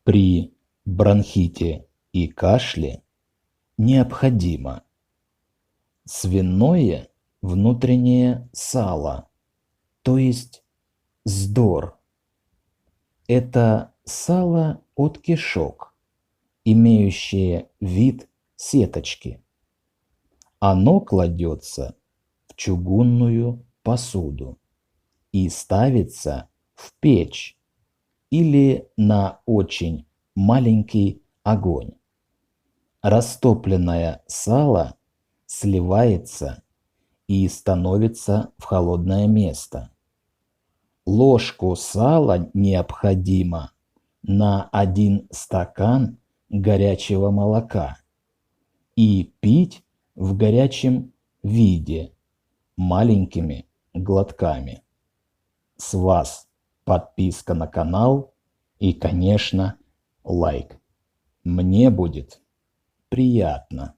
При бронхите и кашле необходимо свиное внутреннее сало, то есть сдор. Это сало от кишок, имеющее вид сеточки. Оно кладется в чугунную посуду и ставится в печь или на очень маленький огонь. Растопленное сало сливается и становится в холодное место. Ложку сала необходимо на 1 стакан горячего молока и пить в горячем виде маленькими глотками. С вас подписка на канал и, конечно, лайк. Мне будет приятно.